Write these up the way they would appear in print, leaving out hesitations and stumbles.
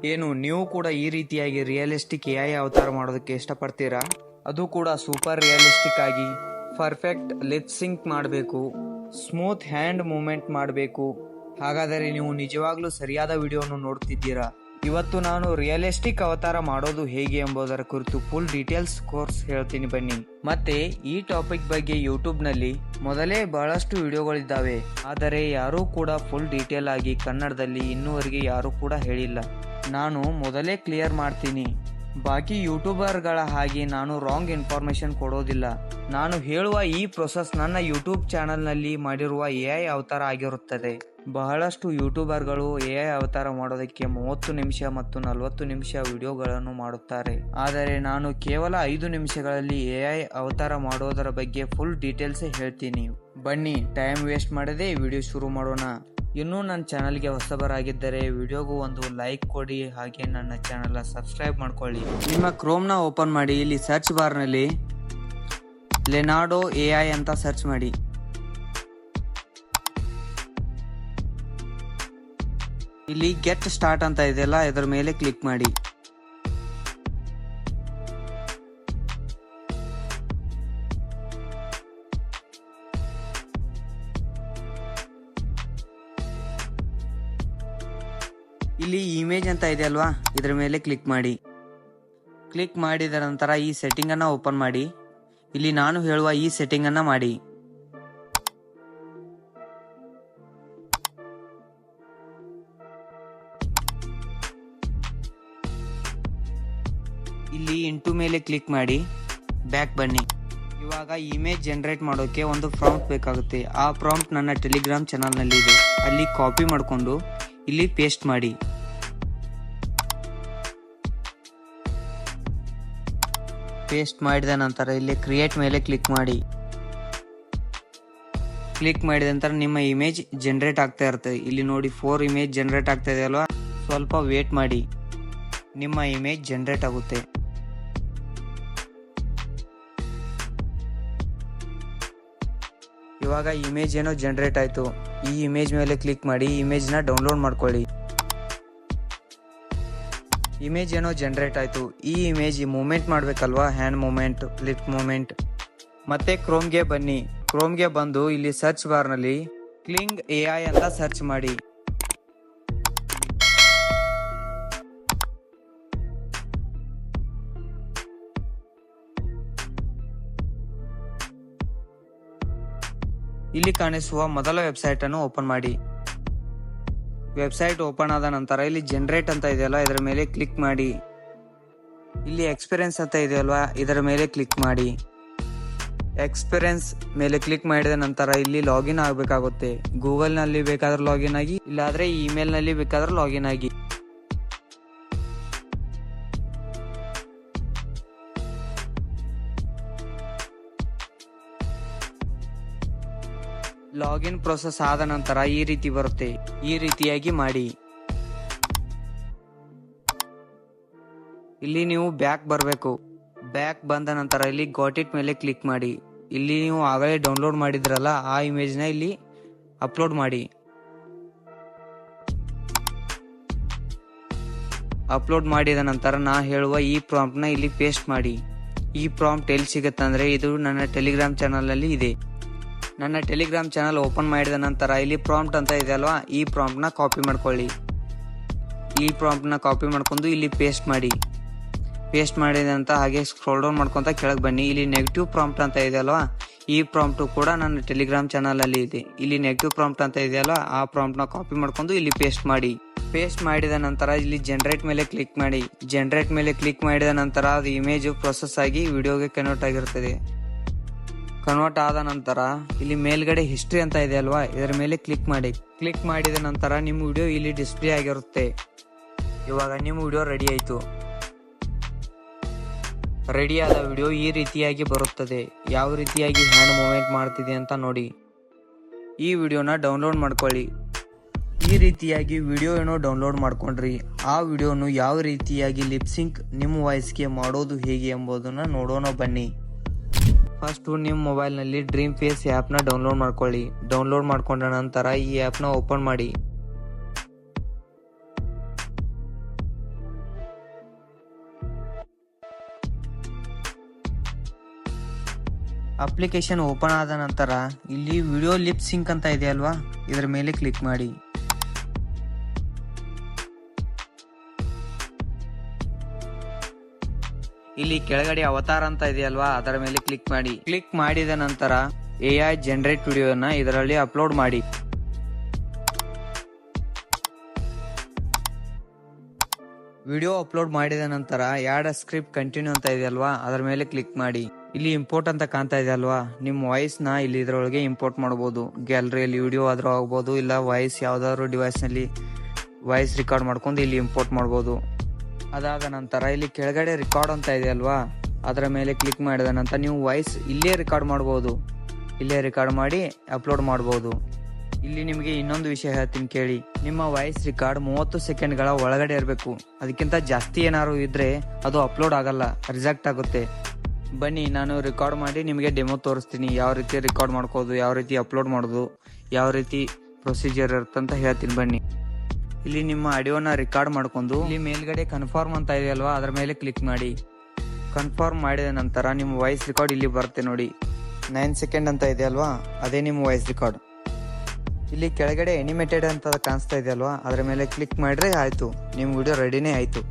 ಏನು ನೀವು ಕೂಡ ಈ ರೀತಿಯಾಗಿ ರಿಯಲಿಸ್ಟಿಕ್ AI ಅವತಾರ ಮಾಡೋದಕ್ಕೆ ಇಷ್ಟಪಡ್ತೀರಾ? ಅದು ಕೂಡ ಸೂಪರ್ ರಿಯಲಿಸ್ಟಿಕ್ ಆಗಿ ಪರ್ಫೆಕ್ಟ್ ಲಿಪ್ ಸಿಂಕ್ ಮಾಡಬೇಕು, ಸ್ಮೂತ್ ಹ್ಯಾಂಡ್ ಮೂವ್ಮೆಂಟ್ ಮಾಡಬೇಕು. ಹಾಗಾದರೆ ನೀವು ನಿಜವಾಗ್ಲೂ ಸರಿಯಾದ ವಿಡಿಯೋವನ್ನು ನೋಡ್ತಿದ್ದೀರಾ. ಇವತ್ತು ನಾನು ರಿಯಲಿಸ್ಟಿಕ್ ಅವತಾರ ಮಾಡೋದು ಹೇಗೆ ಎಂಬುದರ ಕುರಿತು ಫುಲ್ ಡೀಟೇಲ್ಸ್ ಕೋರ್ಸ್ ಹೇಳ್ತೀನಿ ಬನ್ನಿ. ಮತ್ತೆ ಈ ಟಾಪಿಕ್ ಬಗ್ಗೆ ಯೂಟ್ಯೂಬ್ ನಲ್ಲಿ ಮೊದಲೇ ಬಹಳಷ್ಟು ವಿಡಿಯೋಗಳಿದ್ದಾವೆ, ಆದರೆ ಯಾರೂ ಕೂಡ ಫುಲ್ ಡೀಟೇಲ್ ಆಗಿ ಕನ್ನಡದಲ್ಲಿ ಇನ್ನೂವರೆಗೆ ಯಾರೂ ಕೂಡ ಹೇಳಿಲ್ಲ. ನಾನು ಮೊದಲೇ ಕ್ಲಿಯರ್ ಮಾಡ್ತೀನಿ, ಬಾಕಿ ಯೂಟ್ಯೂಬರ್ಗಳ ಹಾಗೆ ನಾನು ರಾಂಗ್ ಇನ್ಫಾರ್ಮೇಶನ್ ಕೊಡೋದಿಲ್ಲ. ನಾನು ಹೇಳುವ ಈ ಪ್ರೊಸೆಸ್ ನನ್ನ ಯೂಟ್ಯೂಬ್ ಚಾನಲ್ನಲ್ಲಿ ಮಾಡಿರುವ AI ಅವತಾರ ಆಗಿರುತ್ತದೆ. ಬಹಳಷ್ಟು ಯೂಟ್ಯೂಬರ್ಗಳು AI ಅವತಾರ ಮಾಡೋದಕ್ಕೆ 30 ನಿಮಿಷ ಮತ್ತು 40 ನಿಮಿಷ ವಿಡಿಯೋಗಳನ್ನು ಮಾಡುತ್ತಾರೆ, ಆದರೆ ನಾನು ಕೇವಲ 5 ನಿಮಿಷಗಳಲ್ಲಿ AI ಅವತಾರ ಮಾಡೋದರ ಬಗ್ಗೆ ಫುಲ್ ಡೀಟೇಲ್ಸ್ ಹೇಳ್ತೀನಿ. ಬನ್ನಿ ಟೈಮ್ ವೇಸ್ಟ್ ಮಾಡದೆ ವಿಡಿಯೋ ಶುರು ಮಾಡೋಣ. ಇನ್ನೂ ನನ್ನ ಚಾನಲ್ಗೆ ಹೊಸಬರಾಗಿದ್ದರೆ ವಿಡಿಯೋಗೂ ಒಂದು ಲೈಕ್ ಕೊಡಿ, ಹಾಗೆ ನನ್ನ ಚಾನಲ್ ಸಬ್ಸ್ಕ್ರೈಬ್ ಮಾಡ್ಕೊಳ್ಳಿ. ನಿಮ್ಮ ಕ್ರೋಮ್ನ ಓಪನ್ ಮಾಡಿ, ಇಲ್ಲಿ ಸರ್ಚ್ ಬಾರ್ನಲ್ಲಿ ಲೆನಾರ್ಡೋ AI ಅಂತ ಸರ್ಚ್ ಮಾಡಿ. ಇಲ್ಲಿ ಗೆಟ್ ಸ್ಟಾರ್ಟ್ ಅಂತ ಇದೆಯಲ್ಲ, ಇದರ ಮೇಲೆ ಕ್ಲಿಕ್ ಮಾಡಿ. ಇಲ್ಲಿ ಇಮೇಜ್ ಅಂತ ಇದೆ ಅಲ್ವಾ, ಇದರ ಮೇಲೆ ಕ್ಲಿಕ್ ಮಾಡಿ. ಕ್ಲಿಕ್ ಮಾಡಿದ ನಂತರ ಈ ಸೆಟ್ಟಿಂಗ್ ಅನ್ನ ಓಪನ್ ಮಾಡಿ. ಇಲ್ಲಿ ನಾನು ಹೇಳುವ ಈ ಸೆಟ್ಟಿಂಗ್ ಅನ್ನ ಮಾಡಿ. ಇಲ್ಲಿ ಇಂಟು ಮೇಲೆ ಕ್ಲಿಕ್ ಮಾಡಿ, ಬ್ಯಾಕ್ ಬನ್ನಿ. ಇವಾಗ ಇಮೇಜ್ ಜನರೇಟ್ ಮಾಡೋಕೆ ಒಂದು ಪ್ರಾಂಪ್ಟ್ ಬೇಕಾಗುತ್ತೆ. ಆ ಪ್ರಾಂಪ್ಟ್ ನನ್ನ ಟೆಲಿಗ್ರಾಮ್ ಚಾನಲ್ ನಲ್ಲಿ ಇದೆ, ಅಲ್ಲಿ ಕಾಪಿ ಮಾಡಿಕೊಂಡು ಇಲ್ಲಿ ಪೇಸ್ಟ್ ಮಾಡಿ. ಪೇಸ್ಟ್ ಮಾಡಿದ ನಂತರ ಇಲ್ಲಿ ಕ್ರಿಯೇಟ್ ಮೇಲೆ ಕ್ಲಿಕ್ ಮಾಡಿ. ಕ್ಲಿಕ್ ಮಾಡಿದ ನಂತರ ನಿಮ್ಮ ಇಮೇಜ್ ಜನರೇಟ್ ಆಗ್ತಾ ಇರ್ತದೆ. ಇಲ್ಲಿ ನೋಡಿ 4 ಇಮೇಜ್ ಜನರೇಟ್ ಆಗ್ತಾ ಇದೆ ಅಲ್ವಾ, ಸ್ವಲ್ಪ ವೇಟ್ ಮಾಡಿ, ನಿಮ್ಮ ಇಮೇಜ್ ಜನರೇಟ್ ಆಗುತ್ತೆ. ಇವಾಗ ಇಮೇಜ್ ಏನೋ ಜನರೇಟ್ ಆಯ್ತು. ಈ ಇಮೇಜ್ ಮೇಲೆ ಕ್ಲಿಕ್ ಮಾಡಿ, ಇಮೇಜ್ ನ ಡೌನ್ಲೋಡ್ ಮಾಡ್ಕೊಳ್ಳಿ. ಇಮೇಜ್ ಏನೋ ಜನರೇಟ್ ಆಯ್ತು. ಈ ಇಮೇಜ್ ಮೂವ್ಮೆಂಟ್ ಮಾಡ್ಬೇಕಲ್ವಾ, ಹ್ಯಾಂಡ್ ಮೂವ್ಮೆಂಟ್, ಲಿಪ್ ಮೂವ್ಮೆಂಟ್. ಮತ್ತೆ ಕ್ರೋಮ್ಗೆ ಬನ್ನಿ. ಕ್ರೋಮ್ಗೆ ಬಂದು ಇಲ್ಲಿ ಸರ್ಚ್ ಬಾರ್ ನಲ್ಲಿ ಕ್ಲಿಂಗ್ AI ಅಂತ ಸರ್ಚ್ ಮಾಡಿ. ಇಲ್ಲಿ ಕಾಣಿಸುವ ಮೊದಲ ವೆಬ್ಸೈಟ್ ಅನ್ನು ಓಪನ್ ಮಾಡಿ. ವೆಬ್ಸೈಟ್ ಓಪನ್ ಆದ ನಂತರ ಇಲ್ಲಿ ಜನರೇಟ್ ಅಂತ ಇದೆಯಲ್ಲ, ಇದರ ಮೇಲೆ ಕ್ಲಿಕ್ ಮಾಡಿ. ಇಲ್ಲಿ ಎಕ್ಸ್ಪೀರಿಯನ್ಸ್ ಅಂತ ಇದೆಯಲ್ವಾ, ಇದರ ಮೇಲೆ ಕ್ಲಿಕ್ ಮಾಡಿ. ಎಕ್ಸ್ಪೀರಿಯನ್ಸ್ ಮೇಲೆ ಕ್ಲಿಕ್ ಮಾಡಿದ ನಂತರ ಇಲ್ಲಿ ಲಾಗಿನ್ ಆಗಬೇಕಾಗುತ್ತೆ. ಗೂಗಲ್ ನಲ್ಲಿ ಬೇಕಾದ್ರೆ ಲಾಗಿನ್ ಆಗಿ, ಇಲ್ಲಾದ್ರೆ ಇಮೇಲ್ ನಲ್ಲಿ ಬೇಕಾದ್ರೆ ಲಾಗಿನ್ ಆಗಿ. ಲಾಗಿನ್ ಪ್ರೊಸೆಸ್ ಆದ ನಂತರ ಈ ರೀತಿ ಬರುತ್ತೆ. ಈ ರೀತಿಯಾಗಿ ಮಾಡಿ. ಇಲ್ಲಿ ನೀವು ಬ್ಯಾಕ್ ಬರಬೇಕು. ಬ್ಯಾಕ್ ಬಂದ ನಂತರ ಇಲ್ಲಿ ಗಾಟ್ ಇಟ್ ಮೇಲೆ ಕ್ಲಿಕ್ ಮಾಡಿ. ಇಲ್ಲಿ ನೀವು ಆಗಲೇ ಡೌನ್ಲೋಡ್ ಮಾಡಿದ್ರಲ್ಲ ಆ ಇಮೇಜ್ ನ ಇಲ್ಲಿ ಅಪ್ಲೋಡ್ ಮಾಡಿ. ಅಪ್ಲೋಡ್ ಮಾಡಿದ ನಂತರ ನಾ ಹೇಳುವ ಈ ಪ್ರಾಂಪ್ಟ್ ನ ಇಲ್ಲಿ ಪೇಸ್ಟ್ ಮಾಡಿ. ಈ ಪ್ರಾಂಪ್ಟ್ ಎಲ್ಲಿ ಸಿಗುತ್ತೆ ಅಂದ್ರೆ ಇದು ನನ್ನ ಟೆಲಿಗ್ರಾಮ್ ಚಾನಲ್ ನಲ್ಲಿ ಇದೆ. ನನ್ನ ಟೆಲಿಗ್ರಾಮ್ ಚಾನಲ್ ಓಪನ್ ಮಾಡಿದ ನಂತರ ಇಲ್ಲಿ ಪ್ರಾಂಪ್ಟ್ ಅಂತ ಇದೆ ಅಲ್ವಾ, ಈ ಪ್ರಾಂಪ್ಟ್ ನ ಕಾಪಿ ಮಾಡ್ಕೊಳ್ಳಿ. ಈ ಪ್ರಾಂಪ್ಟ್ ನ ಕಾಪಿ ಮಾಡ್ಕೊಂಡು ಇಲ್ಲಿ ಪೇಸ್ಟ್ ಮಾಡಿ. ಪೇಸ್ಟ್ ಮಾಡಿದಂತ ಹಾಗೆ ಸ್ಕ್ರೋಲ್ ಡೌನ್ ಮಾಡ್ಕೊಂತ ಕೆಳಗೆ ಬನ್ನಿ. ಇಲ್ಲಿ ನೆಗೆಟಿವ್ ಪ್ರಾಂಪ್ಟ್ ಅಂತ ಇದೆ ಅಲ್ವಾ, ಈ ಪ್ರಾಂಪ್ಟ್ ಕೂಡ ನನ್ನ ಟೆಲಿಗ್ರಾಮ್ ಚಾನಲ್ ಅಲ್ಲಿ ಇದೆ. ಇಲ್ಲಿ ನೆಗೆಟಿವ್ ಪ್ರಾಂಪ್ಟ್ ಅಂತ ಇದೆ ಅಲ್ವಾ, ಆ ಪ್ರಾಂಪ್ಟ್ ನ ಕಾಪಿ ಮಾಡ್ಕೊಂಡು ಇಲ್ಲಿ ಪೇಸ್ಟ್ ಮಾಡಿ. ಪೇಸ್ಟ್ ಮಾಡಿದ ನಂತರ ಇಲ್ಲಿ ಜನರೇಟ್ ಮೇಲೆ ಕ್ಲಿಕ್ ಮಾಡಿ. ಜನರೇಟ್ ಮೇಲೆ ಕ್ಲಿಕ್ ಮಾಡಿದ ನಂತರ ಅದು ಇಮೇಜ್ ಪ್ರೊಸೆಸ್ ಆಗಿ ವಿಡಿಯೋಗೆ ಕನ್ವರ್ಟ್ ಆಗಿರುತ್ತದೆ. ಕನ್ವರ್ಟ್ ಆದ ನಂತರ ಇಲ್ಲಿ ಮೇಲ್ಗಡೆ ಹಿಸ್ಟ್ರಿ ಅಂತ ಇದೆ ಅಲ್ವಾ, ಇದರ ಮೇಲೆ ಕ್ಲಿಕ್ ಮಾಡಿ. ಕ್ಲಿಕ್ ಮಾಡಿದ ನಂತರ ನಿಮ್ಮ ವಿಡಿಯೋ ಇಲ್ಲಿ ಡಿಸ್ಪ್ಲೇ ಆಗಿರುತ್ತೆ. ಇವಾಗ ನಿಮ್ಮ ವಿಡಿಯೋ ರೆಡಿ ಆಯ್ತು. ರೆಡಿ ಆದ ವಿಡಿಯೋ ಈ ರೀತಿಯಾಗಿ ಬರುತ್ತದೆ. ಯಾವ ರೀತಿಯಾಗಿ ಹ್ಯಾಂಡ್ ಮೂವ್ಮೆಂಟ್ ಮಾಡ್ತಿದೆ ಅಂತ ನೋಡಿ. ಈ ವಿಡಿಯೋನ ಡೌನ್ಲೋಡ್ ಮಾಡ್ಕೊಳ್ಳಿ. ಈ ರೀತಿಯಾಗಿ ವಿಡಿಯೋ ಏನೋ ಡೌನ್ಲೋಡ್ ಮಾಡ್ಕೊಂಡ್ರಿ, ಆ ವಿಡಿಯೋನು ಯಾವ ರೀತಿಯಾಗಿ ಲಿಪ್ಸಿಂಕ್ ನಿಮ್ಮ ವಾಯ್ಸ್ಗೆ ಮಾಡೋದು ಹೇಗೆ ಎಂಬುದನ್ನ ನೋಡೋಣ ಬನ್ನಿ. ಫಸ್ಟ್ ನಿಮ್ಮ ಮೊಬೈಲ್ನಲ್ಲಿ ಡ್ರೀಮ್ ಫೇಸ್ ಆ್ಯಪ್ನ ಡೌನ್ಲೋಡ್ ಮಾಡ್ಕೊಳ್ಳಿ. ಡೌನ್ಲೋಡ್ ಮಾಡ್ಕೊಂಡ ನಂತರ ಈ ಆ್ಯಪ್ನ ಓಪನ್ ಮಾಡಿ. ಅಪ್ಲಿಕೇಶನ್ ಓಪನ್ ಆದ ನಂತರ ಇಲ್ಲಿ ವಿಡಿಯೋ ಲಿಪ್ ಸಿಂಕ್ ಅಂತ ಇದೆ ಅಲ್ವಾ, ಇದರ ಮೇಲೆ ಕ್ಲಿಕ್ ಮಾಡಿ. ಇಲ್ಲಿ ಕೆಳಗಡೆ ಅವತಾರ ಅಂತ ಇದೆಯಲ್ವಾ, ಅದರ ಮೇಲೆ ಕ್ಲಿಕ್ ಮಾಡಿ. ಕ್ಲಿಕ್ ಮಾಡಿದ ನಂತರ AI ಜನರೇಟ್ ವಿಡಿಯೋನ ಇದರಲ್ಲಿ ಅಪ್ಲೋಡ್ ಮಾಡಿ. ವಿಡಿಯೋ ಅಪ್ಲೋಡ್ ಮಾಡಿದ ನಂತರ ಯಾಡ್ ಸ್ಕ್ರಿಪ್ಟ್ ಕಂಟಿನ್ಯೂ ಅಂತ ಇದೆಯಲ್ವಾ, ಅದರ ಮೇಲೆ ಕ್ಲಿಕ್ ಮಾಡಿ. ಇಲ್ಲಿ ಇಂಪೋರ್ಟ್ ಅಂತ ಕಾಣ್ತಾ ಇದೆ ಅಲ್ವಾ, ನಿಮ್ಮ ವಾಯ್ಸ್ ನ ಇಲ್ಲಿ ಇದರೊಳಗೆ ಇಂಪೋರ್ಟ್ ಮಾಡಬಹುದು. ಗ್ಯಾಲರಿಯಲ್ಲಿ ವಿಡಿಯೋ ಆದ್ರೂ ಆಗಬಹುದು, ಇಲ್ಲ ವಾಯ್ಸ್ ಯಾವ್ದಾದ್ರು ಡಿವೈಸ್ ನಲ್ಲಿ ವಾಯ್ಸ್ ರೆಕಾರ್ಡ್ ಮಾಡ್ಕೊಂಡು ಇಲ್ಲಿ ಇಂಪೋರ್ಟ್ ಮಾಡಬಹುದು. ಅದಾದ ನಂತರ ಇಲ್ಲಿ ಕೆಳಗಡೆ ರೆಕಾರ್ಡ್ ಅಂತ ಇದೆ ಅಲ್ವಾ, ಅದರ ಮೇಲೆ ಕ್ಲಿಕ್ ಮಾಡಿದ ನಂತರ ನೀವು ವಾಯ್ಸ್ ಇಲ್ಲೇ ರೆಕಾರ್ಡ್ ಮಾಡಬಹುದು. ಇಲ್ಲೇ ರೆಕಾರ್ಡ್ ಮಾಡಿ ಅಪ್ಲೋಡ್ ಮಾಡಬಹುದು. ಇಲ್ಲಿ ನಿಮಗೆ ಇನ್ನೊಂದು ವಿಷಯ ಹೇಳ್ತೀನಿ ಕೇಳಿ. ನಿಮ್ಮ ವಾಯ್ಸ್ ರೆಕಾರ್ಡ್ 30 ಸೆಕೆಂಡ್ಗಳ ಒಳಗಡೆ ಇರಬೇಕು. ಅದಕ್ಕಿಂತ ಜಾಸ್ತಿ ಏನಾದ್ರು ಇದ್ರೆ ಅದು ಅಪ್ಲೋಡ್ ಆಗಲ್ಲ, ರಿಜೆಕ್ಟ್ ಆಗುತ್ತೆ. ಬನ್ನಿ ನಾನು ರೆಕಾರ್ಡ್ ಮಾಡಿ ನಿಮಗೆ ಡೆಮೋ ತೋರಿಸ್ತೀನಿ. ಯಾವ ರೀತಿ ರೆಕಾರ್ಡ್ ಮಾಡ್ಕೋದು, ಯಾವ ರೀತಿ ಅಪ್ಲೋಡ್ ಮಾಡೋದು, ಯಾವ ರೀತಿ ಪ್ರೊಸೀಜರ್ ಇರುತ್ತಂತ ಹೇಳ್ತೀನಿ ಬನ್ನಿ. ಇಲ್ಲಿ ನಿಮ್ಮ ಆಡಿಯೋನ ರೆಕಾರ್ಡ್ ಮಾಡ್ಕೊಂಡು ಇಲ್ಲಿ ಮೇಲ್ಗಡೆ ಕನ್ಫರ್ಮ್ ಅಂತ ಇದೆ ಅಲ್ವಾ, ಅದರ ಮೇಲೆ ಕ್ಲಿಕ್ ಮಾಡಿ. ಕನ್ಫರ್ಮ್ ಮಾಡಿದ ನಂತರ ನಿಮ್ಮ ವಾಯ್ಸ್ ರೆಕಾರ್ಡ್ ಇಲ್ಲಿ ಬರುತ್ತೆ ನೋಡಿ. 9 ಸೆಕೆಂಡ್ ಅಂತ ಇದೆ ಅಲ್ವಾ, ಅದೇ ನಿಮ್ಮ ವಾಯ್ಸ್ ರೆಕಾರ್ಡ್. ಇಲ್ಲಿ ಕೆಳಗಡೆ ಎನಿಮೇಟೆಡ್ ಅಂತ ಕಾಣಿಸ್ತಾ ಇದೆ ಅಲ್ವಾ, ಅದರ ಮೇಲೆ ಕ್ಲಿಕ್ ಮಾಡಿದ್ರೆ ಆಯ್ತು, ನಿಮ್ಮ ವಿಡಿಯೋ ರೆಡಿನೇ ಆಯ್ತು.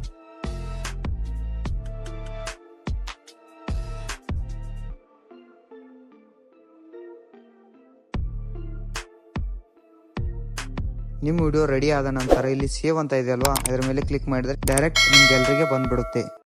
ನಿಮ್ಮ ವಿಡಿಯೋ ರೆಡಿ ಆದ ನಂತರ ಇಲ್ಲಿ ಸೇವ್ ಅಂತ ಇದೆ ಅಲ್ವಾ, ಅದರ ಮೇಲೆ ಕ್ಲಿಕ್ ಮಾಡಿದ್ರೆ ಡೈರೆಕ್ಟ್ ನಿಮ್ಮ ಗ್ಯಾಲರಿಗೆ ಬಂದ್ಬಿಡುತ್ತೆ.